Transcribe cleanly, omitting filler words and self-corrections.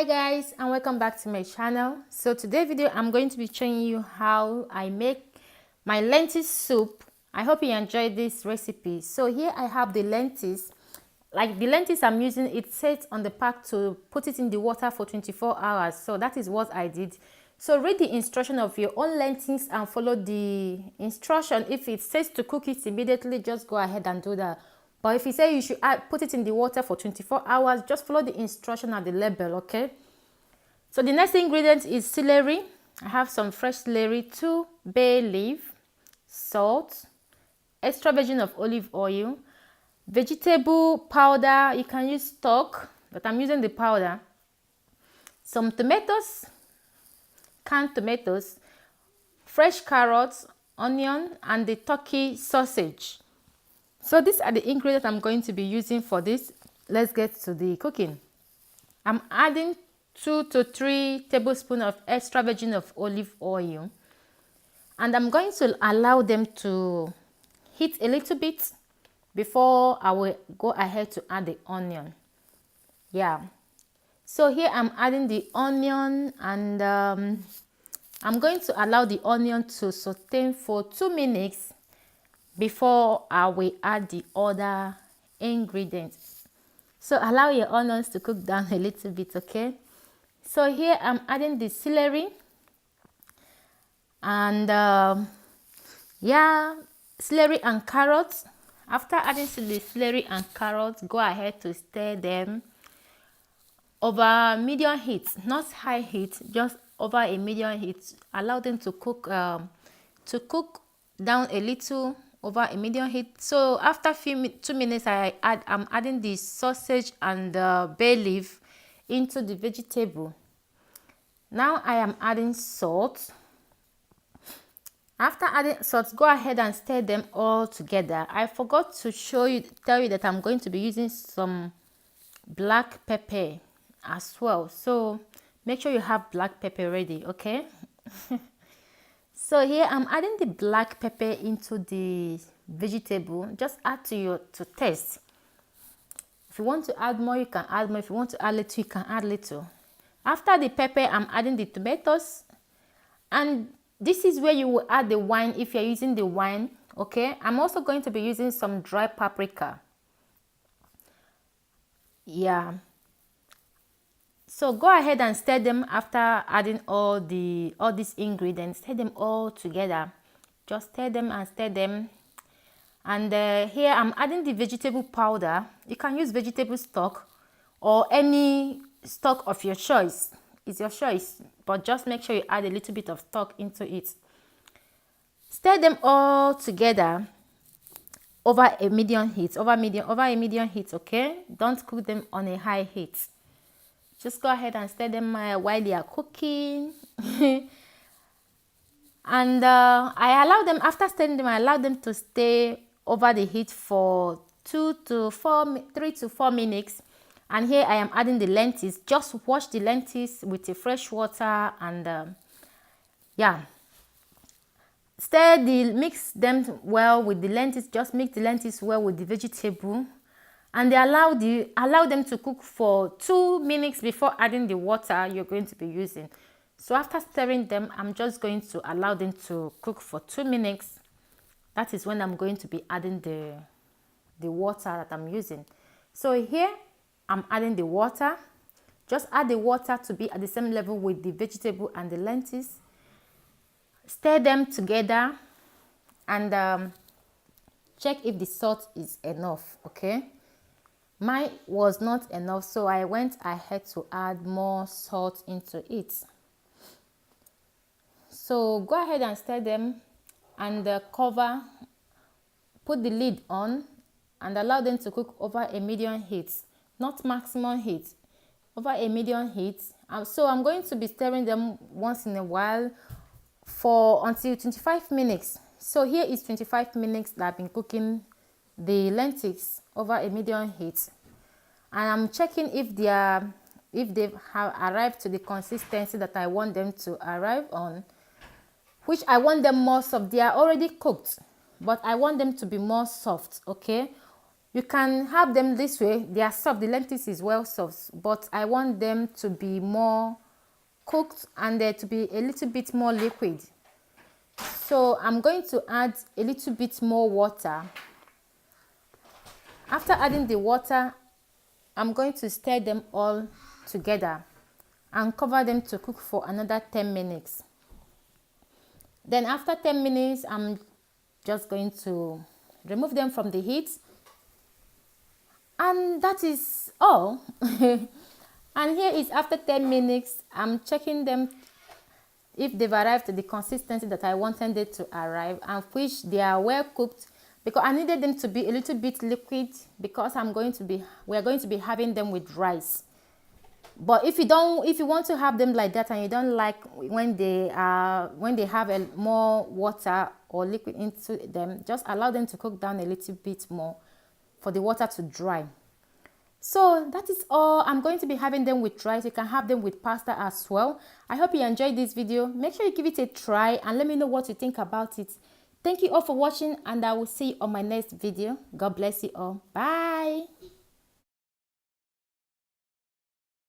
Guys, and welcome back to my channel. So today's video I'm going to be showing you how I make my lentil soup. I hope you enjoyed this recipe. So here I have the lentils. Like the lentils I'm using, it says on the pack to put it in the water for 24 hours. So that is what I did. So read the instruction of your own lentils and follow the instruction. If it says to cook it immediately, just go ahead and do that. But if you say you should put it in the water for 24 hours, just follow the instruction at the label, okay? So the next ingredient is celery. I have some fresh celery, 2 bay leaf, salt, extra virgin of olive oil, vegetable powder. You can use stock, but I'm using the powder. Some tomatoes, canned tomatoes, fresh carrots, onion, and the turkey sausage. So these are the ingredients I'm going to be using for this. Let's get to the cooking. I'm adding 2 to 3 tablespoons of extra virgin of olive oil. And I'm going to allow them to heat a little bit before I will go ahead to add the onion. Yeah. So here I'm adding the onion, and I'm going to allow the onion to saute for 2 minutes before I will add the other ingredients. So allow your onions to cook down a little bit, okay? So here I'm adding the celery, and celery and carrots. After adding the celery and carrots, go ahead to stir them over medium heat, not high heat, just over a medium heat. Allow them to cook down a little over a medium heat. So after 2 minutes, I'm adding the sausage and the bay leaf into the vegetable. Now I am adding salt. After adding salt, go ahead and stir them all together. I forgot to tell you that I'm going to be using some black pepper as well. So make sure you have black pepper ready, okay? So here I'm adding the black pepper into the vegetable. Just add to taste. If you want to add more, you can add more. If you want to add little, you can add little. After the pepper, I'm adding the tomatoes. And this is where you will add the wine if you're using the wine, okay? I'm also going to be using some dry paprika. Yeah. So go ahead and stir them after adding all these ingredients. Stir them all together. Just stir them and stir them. And here I'm adding the vegetable powder. You can use vegetable stock or any stock of your choice. It's your choice, but just make sure you add a little bit of stock into it. Stir them all together over a medium heat, over a medium heat, okay? Don't cook them on a high heat. Just go ahead and stir them while they are cooking. And after stirring them, I allow them to stay over the heat for 3 to 4 minutes. And here I am adding the lentils. Just wash the lentils with the fresh water, and mix them well with the lentils. Just mix the lentils well with the vegetable, and allow them to cook for 2 minutes before adding the water you're going to be using. So after stirring them, I'm just going to allow them to cook for 2 minutes. That is when I'm going to be adding the water that I'm using. So here I'm adding the water. Just add the water to be at the same level with the vegetable and the lentils. Stir them together, and check if the salt is enough, okay? Mine was not enough, so I went ahead to add more salt into it. So go ahead and stir them, and cover, put the lid on, and allow them to cook over a medium heat, not maximum heat, over a medium heat. So I'm going to be stirring them once in a while until 25 minutes. So here is 25 minutes that I've been cooking the lentils over a medium heat, and I'm checking if they have arrived to the consistency that I want them to arrive on, which I want them more soft. They are already cooked, but I want them to be more soft, okay? You can have them this way. They are soft. The lentils is well soft, but I want them to be more cooked and to be a little bit more liquid. So I'm going to add a little bit more water. After adding the water, I'm going to stir them all together and cover them to cook for another 10 minutes. Then after 10 minutes, I'm just going to remove them from the heat. And that is all. And here is after 10 minutes, I'm checking them if they've arrived to the consistency that I wanted it to arrive, and which they are well cooked, because I needed them to be a little bit liquid because we are going to be having them with rice. But if you want to have them like that and you don't like when they have more water or liquid into them, just allow them to cook down a little bit more for the water to dry. So that is all. I'm going to be having them with rice. You can have them with pasta as well. I hope you enjoyed this video. Make sure you give it a try and let me know what you think about it. Thank you all for watching, and I will see you on my next video. God bless you all. Bye.